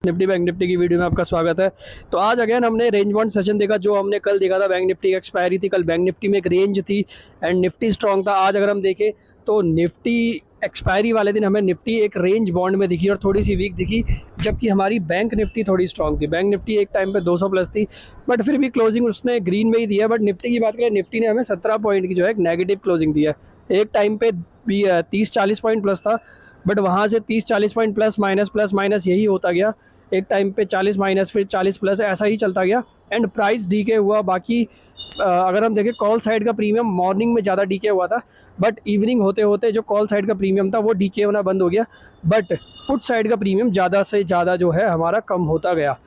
Nifty bank Nifty की video में आपका स्वागत है। तो आज अगेन हमने रेंज बाउंड सेशन देखा, जो हमने कल देखा था। बैंक निफ्टी की एक्सपायरी थी कल, बैंक निफ्टी में एक रेंज थी एंड निफ्टी स्ट्रॉन्ग था। आज अगर हम देखें तो निफ्टी एक्सपायरी वाले दिन हमें निफ्टी एक रेंज बाउंड में दिखी और थोड़ी सी वीक दिखी, जबकि हमारी बैंक निफ्टी थोड़ी स्ट्रॉन्ग थी। बैंक निफ्टी एक टाइम पे 200 प्लस थी, बट फिर भी क्लोजिंग उसने ग्रीन में ही दिया। बट निफ्टी की बात करें, निफ्टी ने हमें 17 पॉइंट की जो है एक नेगेटिव क्लोजिंग दी है। एक टाइम पे भी 30-40 पॉइंट प्लस था, बट वहाँ से 30-40 पॉइंट प्लस माइनस यही होता गया। एक टाइम पे 40 माइनस, फिर 40 प्लस, ऐसा ही चलता गया एंड प्राइस डीके हुआ। बाकी अगर हम देखें, कॉल साइड का प्रीमियम मॉर्निंग में ज़्यादा डीके हुआ था, बट इवनिंग होते होते जो कॉल साइड का प्रीमियम था वो डीके होना बंद हो गया। बट पुट साइड का प्रीमियम ज़्यादा से ज़्यादा जो है हमारा कम होता गया,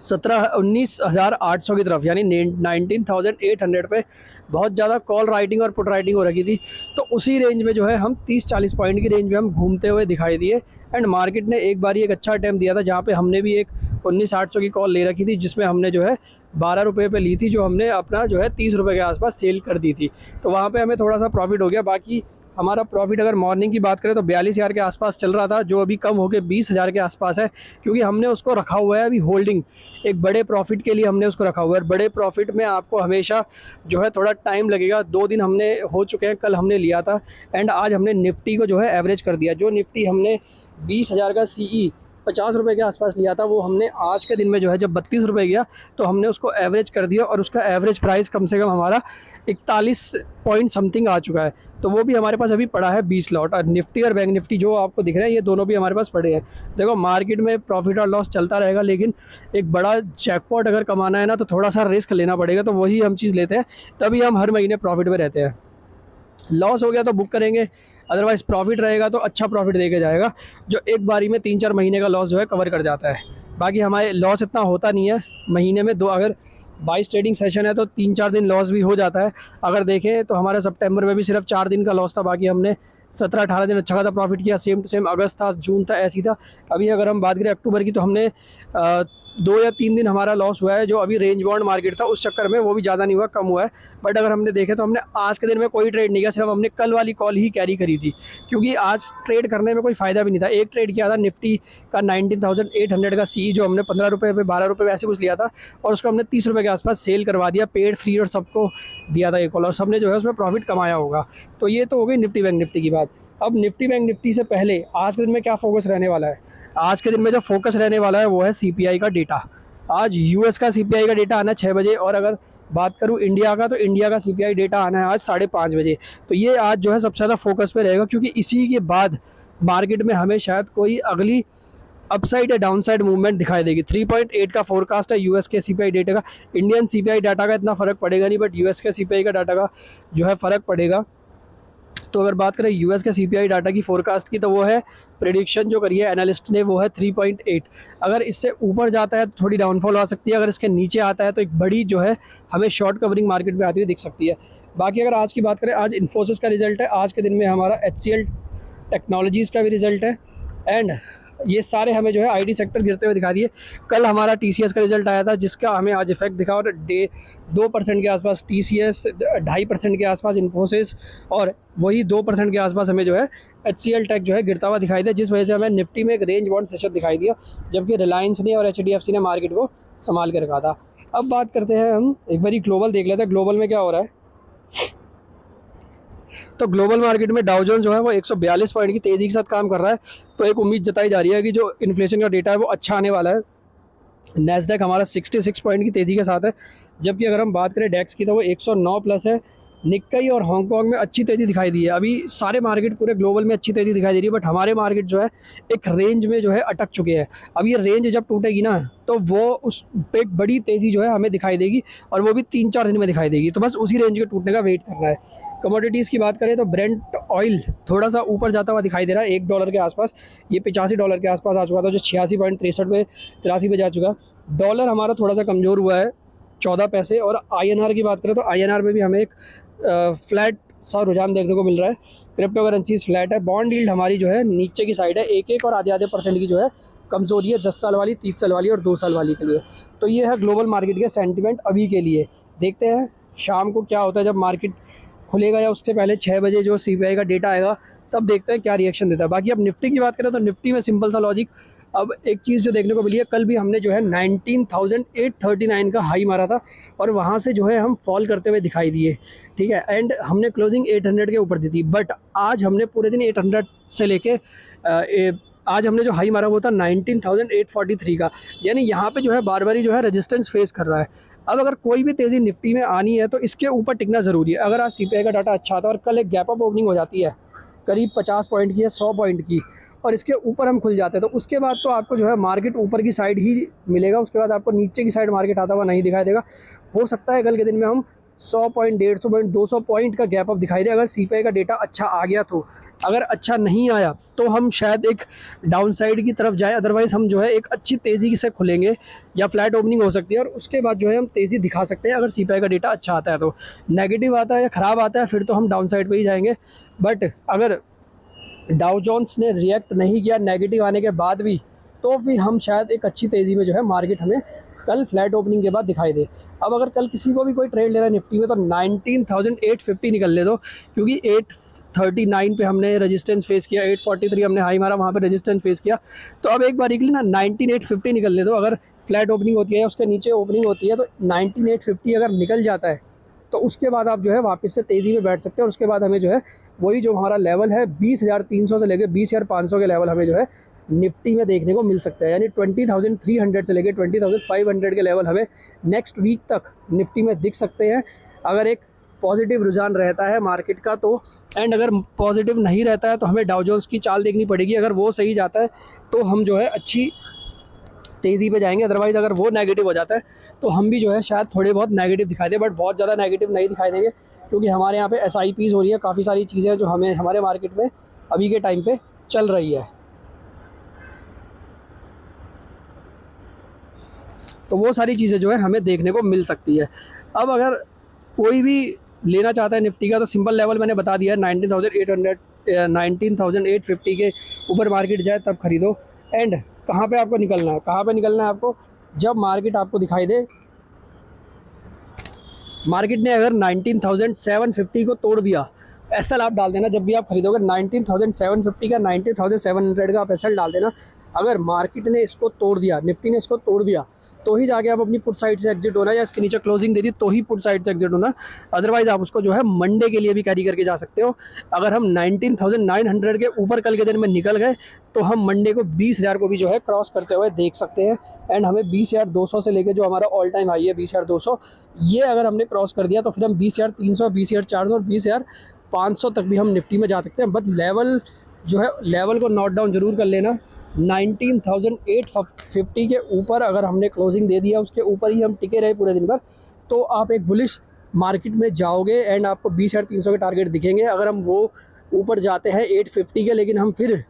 19,800 की तरफ, यानी 19,800 पे बहुत ज़्यादा कॉल राइटिंग और पुट राइटिंग हो रखी थी। तो उसी रेंज में जो है हम 30-40 पॉइंट की रेंज में हम घूमते हुए दिखाई दिए एंड मार्केट ने एक बार एक अच्छा अटैम्प्ट दिया था, जहाँ पे हमने भी एक 19,800 की कॉल ले रखी थी, जिसमें हमने जो है 12 रुपये पे ली थी, जो हमने अपना जो है 30 रुपये के आसपास सेल कर दी थी। तो वहाँ पे हमें थोड़ा सा प्रॉफिट हो गया। बाकी हमारा प्रॉफिट अगर मॉर्निंग की बात करें तो 42,000 के आसपास चल रहा था, जो अभी कम होकर 20,000 के आसपास है, क्योंकि हमने उसको रखा हुआ है अभी होल्डिंग। एक बड़े प्रॉफिट के लिए हमने उसको रखा हुआ है। बड़े प्रॉफिट में आपको हमेशा जो है थोड़ा टाइम लगेगा। 2 दिन हमने हो चुके हैं, कल हमने लिया था एंड आज हमने निफ्टी को जो है एवरेज कर दिया। जो निफ्टी हमने 20,000 का सीई 50 रुपये के आसपास लिया था, वो हमने आज के दिन में जो है जब 32 रुपये गया तो हमने उसको एवरेज कर दिया, और उसका एवरेज प्राइस कम से कम हमारा 41 पॉइंट समथिंग आ चुका है। तो वो भी हमारे पास अभी पड़ा है 20 लॉट। और निफ्टी और बैंक निफ्टी जो आपको दिख रहे हैं, ये दोनों भी हमारे पास पड़े हैं। देखो, मार्केट में प्रॉफिट और लॉस चलता रहेगा, लेकिन एक बड़ा जैकपॉट अगर कमाना है ना, तो थोड़ा सा रिस्क लेना पड़ेगा। तो वही हम चीज़ लेते हैं, तभी हम हर महीने प्रॉफिट में रहते हैं। लॉस हो गया तो बुक करेंगे, अदरवाइज़ प्रॉफिट रहेगा तो अच्छा प्रॉफिट दे के जाएगा, जो एक बारी में 3-4 महीने का लॉस जो है कवर कर जाता है। बाकी हमारे लॉस इतना होता नहीं है महीने में। अगर 22 ट्रेडिंग सेशन है तो 3-4 दिन लॉस भी हो जाता है। अगर देखें तो हमारे सितंबर में भी सिर्फ 4 दिन का लॉस था, बाकी हमने 17-18 दिन अच्छा खासा प्रॉफिट किया। सेम टू सेम अगस्त था, जून था, ऐसी था। अभी अगर हम बात करें अक्टूबर की, तो हमने 2 या 3 दिन हमारा लॉस हुआ है, जो अभी रेंज बाउंड मार्केट था उस चक्कर में, वो भी ज़्यादा नहीं हुआ, कम हुआ है। बट अगर हमने देखे तो हमने आज के दिन में कोई ट्रेड नहीं किया, सिर्फ हमने कल वाली कॉल ही कैरी करी थी, क्योंकि आज ट्रेड करने में कोई फ़ायदा भी नहीं था। एक ट्रेड किया था निफ्टी का 19,800 का सी, जो हमने 15 रुपये पे 12 रुपये ऐसे कुछ लिया था, और उसको हमने 30 रुपये के आसपास सेल करवा दिया, पेड फ्री और सबको दिया था एक कॉल, और सबने जो है उसमें प्रॉफिट कमाया होगा। तो ये तो हो गई निफ्टी बैंक निफ्टी की बात। अब निफ्टी बैंक निफ्टी से पहले आज के दिन में क्या फोकस रहने वाला है? आज के दिन में जो फोकस रहने वाला है वो है सीपीआई का डेटा। आज यूएस का सीपीआई का डेटा आना है 6 बजे, और अगर बात करूं इंडिया का, तो इंडिया का सीपीआई डेटा आना है आज 5:30 बजे। तो ये आज जो है सबसे ज़्यादा फोकस पे रहेगा, क्योंकि इसी के बाद मार्केट में हमें शायद कोई अगली अपसाइड या डाउनसाइड मूवमेंट दिखाई देगी। 3.8 का फोरकास्ट है यूएस के सीपीआई डेटा का। इंडियन सीपीआई डाटा का इतना फ़र्क पड़ेगा नहीं, बट यूएस के सीपीआई का डाटा का जो है फ़र्क पड़ेगा। तो अगर बात करें यूएस के सीपीआई डाटा की फोरकास्ट की, तो वो है प्रेडिक्शन जो करी है एनालिस्ट ने, वो है 3.8। अगर इससे ऊपर जाता है तो थोड़ी डाउनफॉल आ सकती है, अगर इसके नीचे आता है तो एक बड़ी जो है हमें शॉर्ट कवरिंग मार्केट में आती हुई दिख सकती है। बाकी अगर आज की बात करें, आज इन्फोसिस का रिजल्ट है, आज के दिन में हमारा HCL टेक्नोलॉजीज़ का भी रिजल्ट है, एंड ये सारे हमें जो है आईटी सेक्टर गिरते हुए दिखा दिए। कल हमारा टीसीएस का रिजल्ट आया था, जिसका हमें आज इफेक्ट दिखा, और 2% के आसपास टीसीएस, 2.5% के आसपास इन्फोसिस, और वही 2% के आसपास हमें जो है HCL टेक जो है गिरता हुआ दिखाई दिया, जिस वजह से हमें निफ्टी में एक रेंज बाउंड सेशन दिखाई दिया, जबकि रिलायंस ने और HDFC ने मार्केट को संभाल के रखा था। अब बात करते हैं, हम एक बारी ग्लोबल देख लेते हैं, ग्लोबल में क्या हो रहा है। तो ग्लोबल मार्केट में डाउ जोन्स जो है वो 142 पॉइंट की तेज़ी के साथ काम कर रहा है। तो एक उम्मीद जताई जा रही है कि जो इन्फ्लेशन का डेटा है वो अच्छा आने वाला है। नैस्डैक हमारा 66 पॉइंट की तेज़ी के साथ है, जबकि अगर हम बात करें डेक्स की, तो वो 109 प्लस है। निक्काई और हांगकांग में अच्छी तेज़ी दिखाई दी है। अभी सारे मार्केट पूरे ग्लोबल में अच्छी तेज़ी दिखाई दे रही है, बट हमारे मार्केट जो है एक रेंज में जो है अटक चुके हैं। अब ये रेंज जब टूटेगी ना, तो वो उस पे एक बड़ी तेज़ी जो है हमें दिखाई देगी, और वो भी 3-4 दिन में दिखाई देगी। तो बस उसी रेंज के टूटने का वेट करना है। कमोडिटीज़ की बात करें तो ब्रेंट ऑयल थोड़ा सा ऊपर जाता हुआ दिखाई दे रहा है, $1 के आसपास। ये $85 के आसपास आ चुका था, जो 86.63 पे 83 पे जा चुका। डॉलर हमारा थोड़ा सा कमज़ोर हुआ है, 14 पैसे। और INR की बात करें तो INR में भी हमें एक फ्लैट सा रुझान देखने को मिल रहा है। क्रिप्टो करेंसीज फ्लैट है। बॉन्ड यील्ड हमारी जो है नीचे की साइड है, 1-1 और आधे % की जो है कमज़ोरी है, 10 साल वाली, 30 साल वाली और 2 साल वाली के लिए। तो ये है ग्लोबल मार्केट के सेंटिमेंट अभी के लिए। देखते हैं शाम को क्या होता है, जब मार्केट खुलेगा या उससे पहले 6 बजे जो सीपीआई का डेटा आएगा, तब देखते हैं क्या रिएक्शन देता है। बाकी अब निफ्टी की बात करें तो निफ्टी में सिंपल सा लॉजिक, अब एक चीज़ जो देखने को मिली है, कल भी हमने जो है 19,839 का हाई मारा था और वहाँ से जो है हम फॉल करते हुए दिखाई दिए, ठीक है, एंड हमने क्लोजिंग 800 के ऊपर दी थी। बट आज हमने पूरे दिन 800 से लेके आज हमने जो हाई मारा वो था 19,843 का, यानी यहाँ पे जो है बार बारी जो है रेजिस्टेंस फेस कर रहा है। अब अगर कोई भी तेज़ी निफ्टी में आनी है तो इसके ऊपर टिकना ज़रूरी है। अगर आज सीपीआई का डाटा अच्छा आता है और कल एक गैप अप ओपनिंग हो जाती है करीब 50 पॉइंट की या 100 पॉइंट की, और इसके ऊपर हम खुल जाते हैं, तो उसके बाद तो आपको जो है मार्केट ऊपर की साइड ही मिलेगा, उसके बाद आपको नीचे की साइड मार्केट आता हुआ नहीं दिखाई देगा। हो सकता है कल के दिन में हम 100 पॉइंट, 150 पॉइंट, 200 पॉइंट का गैप अप दिखाई दे, अगर सीपीआई का डेटा अच्छा आ गया तो। अगर अच्छा नहीं आया तो हम शायद एक डाउन साइड की तरफ जाए, अदरवाइज़ हम जो है एक अच्छी तेज़ी से खुलेंगे या फ्लैट ओपनिंग हो सकती है और उसके बाद जो है हम तेज़ी दिखा सकते हैं अगर सीपीआई का डेटा अच्छा आता है तो। नेगेटिव आता है या ख़राब आता है फिर तो हम डाउन साइड पर ही जाएंगे। बट अगर डाउ जोन्स ने रिएक्ट नहीं किया नेगेटिव आने के बाद भी, तो फिर हम शायद एक अच्छी तेज़ी में जो है मार्केट हमें कल फ्लैट ओपनिंग के बाद दिखाई दे। अब अगर कल किसी को भी कोई ट्रेड ले रहा है निफ्टी में तो 19,850 निकल ले दो, क्योंकि 839 पे हमने रेजिस्टेंस फेस किया, 843 हमने हाई मारा, वहाँ पे रेजिस्टेंस फेस किया। तो अब एक बार के लिए ना 19,850 निकल ले दो। अगर फ्लैट ओपनिंग होती है उसके नीचे ओपनिंग होती है तो 19,850 अगर निकल जाता है तो उसके बाद आप जो है वापस से तेज़ी में बैठ सकते हैं और उसके बाद हमें जो है वही जो हमारा लेवल है 20,300 से लेकर 20,500 के लेवल हमें जो है निफ्टी में देखने को मिल सकता है। यानी 20,300 से लेकर 20,500 के लेवल हमें नेक्स्ट वीक तक निफ्टी में दिख सकते हैं, अगर एक पॉजिटिव रुझान रहता है मार्केट का तो। एंड अगर पॉजिटिव नहीं रहता है तो हमें डाउ जोन्स की चाल देखनी पड़ेगी। अगर वो सही जाता है तो हम जो है अच्छी तेज़ी पे जाएंगे, अदरवाइज़ अगर वो नेगेटिव हो जाता है तो हम भी जो है शायद थोड़े बहुत नेगेटिव दिखाई दे, बट बहुत ज़्यादा नेगेटिव नहीं दिखाई देंगे, क्योंकि हमारे यहाँ पे SIPs हो रही है, काफ़ी सारी चीज़ें जो हमें हमारे मार्केट में अभी के टाइम पे चल रही है, तो वो सारी चीज़ें जो है हमें देखने को मिल सकती है। अब अगर कोई भी लेना चाहता है निफ्टी का तो सिंपल लेवल मैंने बता दिया है 19,800 19,850 के ऊपर मार्केट जाए तब खरीदो। एंड कहाँ पे आपको निकलना है, कहाँ पे निकलना है आपको, जब मार्केट आपको दिखाई दे, मार्केट ने अगर 19,750 को तोड़ दिया, एसएल आप डाल देना। जब भी आप खरीदोगे 19,750 का 19,700 का आप एसएल डाल देना। अगर मार्केट ने इसको तोड़ दिया, निफ्टी ने इसको तोड़ दिया, तो ही जाके आप अपनी पुट साइड से एग्जिट होना, या इसके नीचे क्लोजिंग दे दी तो ही पुट साइड से एग्जिट होना। अदरवाइज आप उसको जो है मंडे के लिए भी कैरी करके जा सकते हो। अगर हम 19,900 के ऊपर कल के दिन में निकल गए तो हम मंडे को 20,000 को भी जो है क्रॉस करते हुए देख सकते हैं। एंड हमें 20,200 से लेकर जो हमारा ऑल टाइम हाई है 20,200, ये अगर हमने क्रॉस कर दिया तो फिर हम 20,300, 20,400 और 20,500 तक भी हम निफ्टी में जा सकते हैं। बट लेवल जो है, लेवल को नोट डाउन ज़रूर कर लेना। 19,850 के ऊपर अगर हमने क्लोजिंग दे दिया, उसके ऊपर ही हम टिके रहे पूरे दिन भर, तो आप एक बुलिश मार्केट में जाओगे एंड आपको 20,300 के टारगेट दिखेंगे। अगर हम वो ऊपर जाते हैं 850 के, लेकिन हम फिर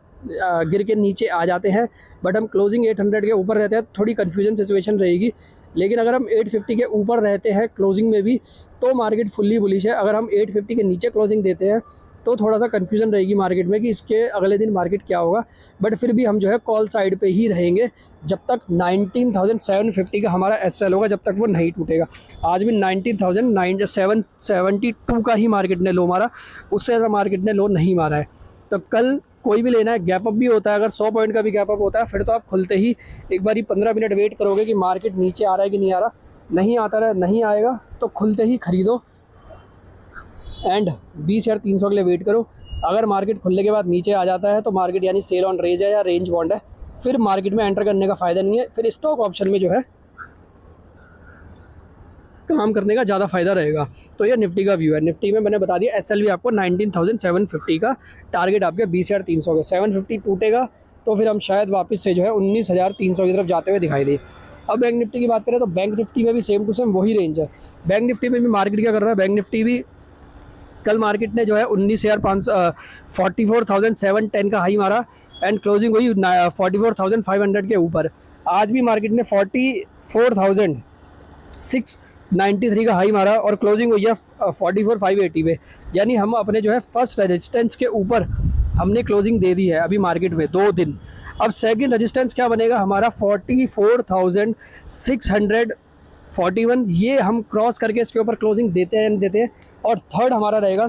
गिर के नीचे आ जाते हैं, बट हम क्लोजिंग 800 के ऊपर रहते हैं, थोड़ी कन्फ्यूजन सिचुएशन रहेगी। लेकिन अगर हम 850 के ऊपर रहते हैं क्लोजिंग में भी तो मार्केट फुल्ली बुलिश है। अगर हम 850 के नीचे क्लोजिंग देते हैं तो थोड़ा सा कन्फ्यूजन रहेगी मार्केट में कि इसके अगले दिन मार्केट क्या होगा। बट फिर भी हम जो है कॉल साइड पे ही रहेंगे जब तक 19,750 का हमारा एसएल होगा, जब तक वो नहीं टूटेगा। आज भी 19,772 का ही मार्केट ने लो मारा, उससे ज़्यादा मार्केट ने लो नहीं मारा है। तो कल कोई भी लेना है, गैप अप भी होता है, अगर 100 पॉइंट का भी गैप अप होता है, फिर तो आप खुलते ही एक बारी 15 मिनट वेट करोगे कि मार्केट नीचे आ रहा है कि नहीं आ रहा। नहीं आता रहा, नहीं आएगा तो खुलते ही खरीदो एंड 20,300 के लिए वेट करो। अगर मार्केट खुलने के बाद नीचे आ जाता है तो मार्केट यानी सेल ऑन रेंज है या रेंज बॉन्ड है, फिर मार्केट में एंटर करने का फ़ायदा नहीं है, फिर स्टॉक ऑप्शन में जो है काम करने का ज़्यादा फ़ायदा रहेगा। तो ये निफ्टी का व्यू है। निफ्टी में मैंने बता दिया एसएल भी आपको 19,750 का टारगेट आपके 20,300 का, 750 टूटेगा तो फिर हम शायद वापस से जो है 19,300 की तरफ जाते हुए दिखाई दे। अब बैंक निफ्टी की बात करें तो बैंक निफ्टी में भी सेम टू सेम वही रेंज है। बैंक निफ्टी में भी मार्केट क्या कर रहा है, बैंक निफ्टी भी कल मार्केट ने जो है 44,710 का हाई मारा एंड क्लोजिंग हुई 44,500 के ऊपर। आज भी मार्केट ने 44,693 का हाई मारा और क्लोजिंग हुई है 44,580 पे। यानी हम अपने जो है फर्स्ट रेजिस्टेंस के ऊपर हमने क्लोजिंग दे दी है अभी मार्केट में 2 दिन। अब सेकंड रेजिस्टेंस क्या बनेगा हमारा 44,641, ये हम क्रॉस करके इसके ऊपर क्लोजिंग देते हैं। और थर्ड हमारा रहेगा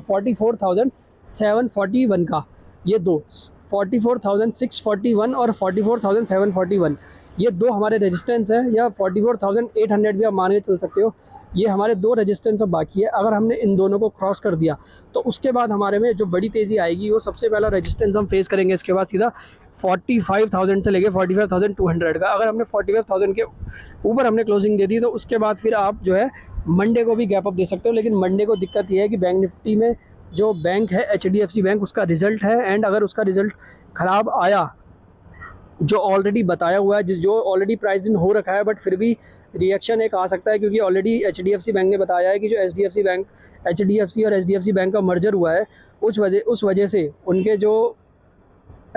44,741 का। ये दो 44,641 और 44,741, ये दो हमारे रेजिस्टेंस है, या 44,800 भी आप मान के चल सकते हो। ये हमारे दो रेजिस्टेंस अब बाकी है। अगर हमने इन दोनों को क्रॉस कर दिया तो उसके बाद हमारे में जो बड़ी तेज़ी आएगी वो सबसे पहला रेजिस्टेंस हम फेस करेंगे। इसके बाद सीधा 45,000 से लेके 45,200 का। अगर हमने 45,000 के ऊपर हमने क्लोजिंग दे दी तो उसके बाद फिर आप जो है मंडे को भी गैप अप दे सकते हो। लेकिन मंडे को दिक्कत ये है कि बैंक निफ्टी में जो बैंक है HDFC बैंक, उसका रिज़ल्ट है, एंड अगर उसका रिज़ल्ट ख़राब आया, जो ऑलरेडी बताया हुआ है, जो ऑलरेडी प्राइस इन हो रखा है, बट फिर भी रिएक्शन एक आ सकता है, क्योंकि ऑलरेडी HDFC बैंक ने बताया है कि जो HDFC और HDFC बैंक का मर्जर हुआ है, उस वजह से उनके जो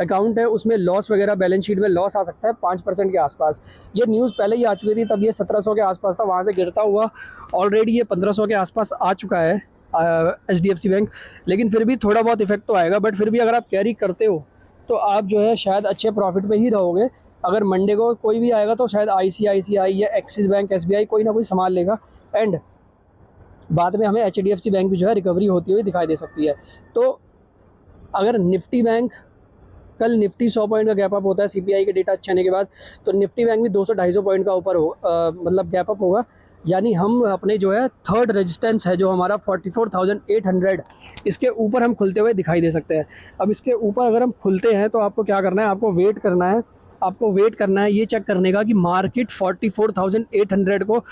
अकाउंट है उसमें लॉस वगैरह, बैलेंस शीट में लॉस आ सकता है 5% के आसपास। ये न्यूज़ पहले ही आ चुकी थी, तब ये 1700 के आसपास था, वहाँ से गिरता हुआ ऑलरेडी ये 1500 के आसपास आ चुका है HDFC बैंक। लेकिन फिर भी थोड़ा बहुत इफेक्ट तो आएगा, बट फिर भी अगर आप कैरी करते हो तो आप जो है शायद अच्छे प्रॉफिट में ही रहोगे। अगर मंडे को कोई भी आएगा तो शायद ICICI या एक्सिस बैंक, SBI कोई ना कोई संभाल लेगा, एंड बाद में हमें HDFC बैंक भी जो है रिकवरी होती हुई दिखाई दे सकती है। तो अगर निफ्टी बैंक, कल निफ्टी 100 पॉइंट का गैप अप होता है CPI के डेटा अच्छे आने के बाद, तो निफ्टी बैंक भी 200-250 पॉइंट का ऊपर मतलब गैप अप होगा। यानी हम अपने जो है थर्ड रेजिस्टेंस है जो हमारा 44,800, इसके ऊपर हम खुलते हुए दिखाई दे सकते हैं। अब इसके ऊपर अगर हम खुलते हैं तो आपको क्या करना है, आपको वेट करना है ये चेक करने का कि मार्केट 44,800 को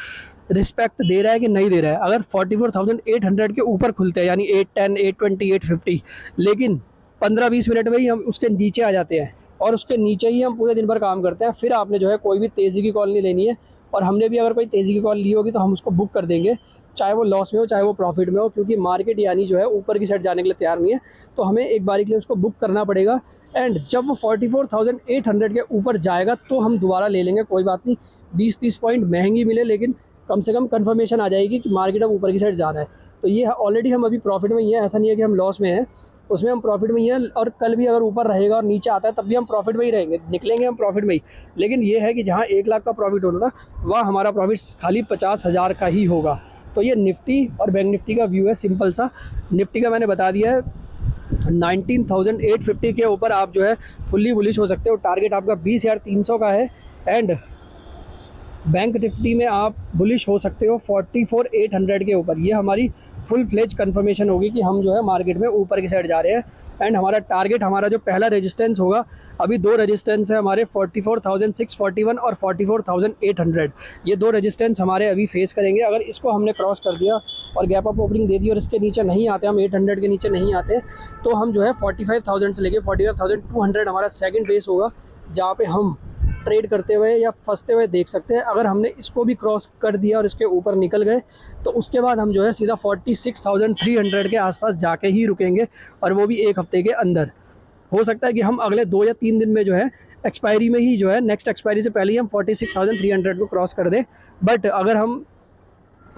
रिस्पेक्ट दे रहा है कि नहीं दे रहा है। अगर 44,800 के ऊपर खुलते हैं, यानी 810, 820, 850, लेकिन 15-20 मिनट में ही हम उसके नीचे आ जाते हैं और उसके नीचे ही हम पूरे दिन भर काम करते हैं, फिर आपने जो है कोई भी तेज़ी की कॉल नहीं लेनी है। और हमने भी अगर कोई तेज़ी की कॉल ली होगी तो हम उसको बुक कर देंगे, चाहे वो लॉस में हो चाहे वो प्रॉफिट में हो, क्योंकि मार्केट यानी जो है ऊपर की साइड जाने के लिए तैयार नहीं है, तो हमें एक बारी के लिए उसको बुक करना पड़ेगा। एंड जब वो 44,800 के ऊपर जाएगा तो हम दोबारा ले लेंगे, कोई बात नहीं, 20-30 पॉइंट महंगी मिले, लेकिन कम से कम कन्फर्मेशन आ जाएगी कि मार्केट अब ऊपर की साइड जा रहा है। तो ये ऑलरेडी हम अभी प्रॉफिट में ही है, ऐसा नहीं है कि हम लॉस में हैं, उसमें हम प्रॉफिट में ही हैं। और कल भी अगर ऊपर रहेगा और नीचे आता है तब भी हम प्रॉफिट में ही रहेंगे, निकलेंगे हम प्रॉफिट में ही। लेकिन ये है कि जहाँ 1 लाख का प्रॉफिट होना था वहाँ हमारा प्रॉफिट खाली 50,000 का ही होगा। तो ये निफ्टी और बैंक निफ्टी का व्यू है सिंपल सा। निफ्टी का मैंने बता दिया है, 19,850 के ऊपर आप जो है फुल्ली बुलिश हो सकते हो। टारगेट आपका 20,300 का है। एंड बैंक निफ्टी में आप बुलिश हो सकते हो 44,800 के ऊपर। ये हमारी फुल फ्लेज कंफर्मेशन होगी कि हम जो है मार्केट में ऊपर की साइड जा रहे हैं। एंड हमारा टारगेट, हमारा जो पहला रेजिस्टेंस होगा, अभी दो रेजिस्टेंस है हमारे, 44,641 और 44,800। ये दो रेजिस्टेंस हमारे अभी फेस करेंगे। अगर इसको हमने क्रॉस कर दिया और गैप अप ओपनिंग दे दी और इसके नीचे नहीं आते, हम 800 के नीचे नहीं आते, तो हम जो है 45,000 से लेके 45,200 हमारा सेकंड बेस होगा, जहाँ पे हम ट्रेड करते हुए या फंसते हुए देख सकते हैं। अगर हमने इसको भी क्रॉस कर दिया और इसके ऊपर निकल गए तो उसके बाद हम जो है सीधा 46,300 के आसपास जाके ही रुकेंगे, और वो भी एक हफ्ते के अंदर। हो सकता है कि हम अगले 2 या 3 दिन में जो है एक्सपायरी में ही जो है, नेक्स्ट एक्सपायरी से पहले ही हम 46,300 को क्रॉस कर दें। बट अगर हम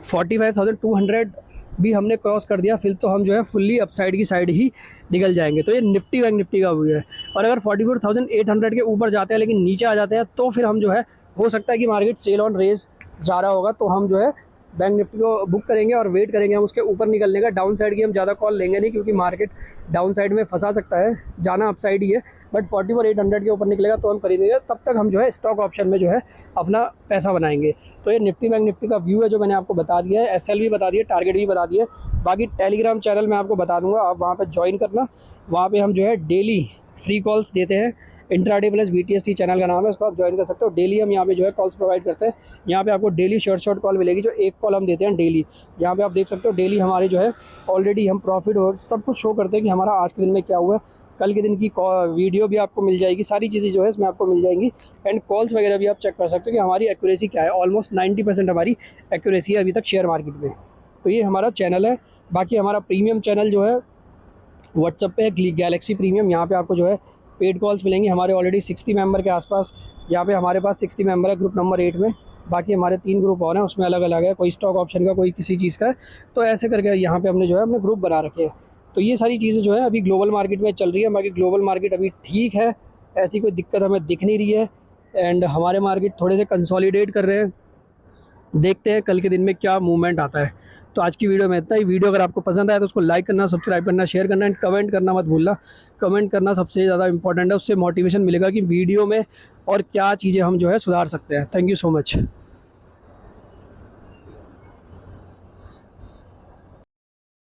45,200 भी हमने क्रॉस कर दिया फिर तो हम जो है फुल्ली अपसाइड की साइड ही निकल जाएंगे। तो ये निफ्टी बैंक निफ्टी का व्यू है। और अगर 44,800 के ऊपर जाते हैं लेकिन नीचे आ जाते हैं तो फिर हम जो है, हो सकता है कि मार्केट सेल ऑन रेस जा रहा होगा, तो हम जो है बैंक निफ्टी को बुक करेंगे और वेट करेंगे हम उसके ऊपर निकलने का। डाउन साइड की हम ज़्यादा कॉल लेंगे नहीं, क्योंकि मार्केट डाउन साइड में फंसा सकता है, जाना अप साइड ही है। बट 44,800 के ऊपर निकलेगा तो हम खरीदेंगे, तब तक हम जो है स्टॉक ऑप्शन में जो है अपना पैसा बनाएंगे। तो ये निफ्टी बैंक निफ्टी का व्यू है जो मैंने आपको बता दिया है, SL भी बता दिया, टारगेट भी बता दिया। बाकी टेलीग्राम चैनल मैं आपको बता दूँगा, आप वहाँ पर ज्वाइन करना। वहाँ पर हम जो है डेली फ्री कॉल्स देते हैं, इंट्राडे प्लस BTST चैनल का नाम है, उसको आप ज्वाइन कर सकते हो। डेली हम यहाँ पे जो है कॉल्स प्रोवाइड करते हैं। यहाँ पे आपको डेली शॉर्ट कॉल मिलेगी, जो एक कॉल हम देते हैं डेली। यहाँ पे आप देख सकते हो डेली हमारे जो है ऑलरेडी हम प्रॉफिट और सब कुछ शो करते हैं कि हमारा आज के दिन में क्या हुआ है। कल के दिन की वीडियो भी आपको मिल जाएगी, सारी चीज़ें जो है इसमें आपको मिल जाएंगी। एंड कॉल्स वगैरह भी आप चेक कर सकते हो कि हमारी एक्यूरेसी क्या है। ऑलमोस्ट 90% हमारी एक्यूरेसी है अभी तक शेयर मार्केट में। तो ये हमारा चैनल है। बाकी हमारा प्रीमियम चैनल जो है व्हाट्सएप पे है, गैलेक्सी प्रीमियम। यहाँ पे आपको जो है पेड कॉल्स मिलेंगी। हमारे ऑलरेडी 60 मेंबर के आसपास यहाँ पे हमारे पास 60 मेंबर है ग्रुप नंबर 8 में। बाकी हमारे 3 ग्रुप और हैं, उसमें अलग अलग है, कोई स्टॉक ऑप्शन का, कोई किसी चीज़ का है। तो ऐसे करके यहाँ पे हमने जो है अपने ग्रुप बना रखे हैं। तो ये सारी चीज़ें जो है अभी ग्लोबल मार्केट में चल रही है। बाकी ग्लोबल मार्केट अभी ठीक है, ऐसी कोई दिक्कत हमें दिख नहीं रही है। एंड हमारे मार्केट थोड़े से कंसोलिडेट कर रहे हैं। देखते हैं कल के दिन में क्या मूवमेंट आता है। तो आज की वीडियो में इतना ही। वीडियो अगर आपको पसंद आया तो उसको लाइक करना, सब्सक्राइब करना, शेयर करना एंड कमेंट करना मत भूलना। कमेंट करना सबसे ज़्यादा इंपॉर्टेंट है, उससे मोटिवेशन मिलेगा कि वीडियो में और क्या चीज़ें हम जो है सुधार सकते हैं। Thank you so much.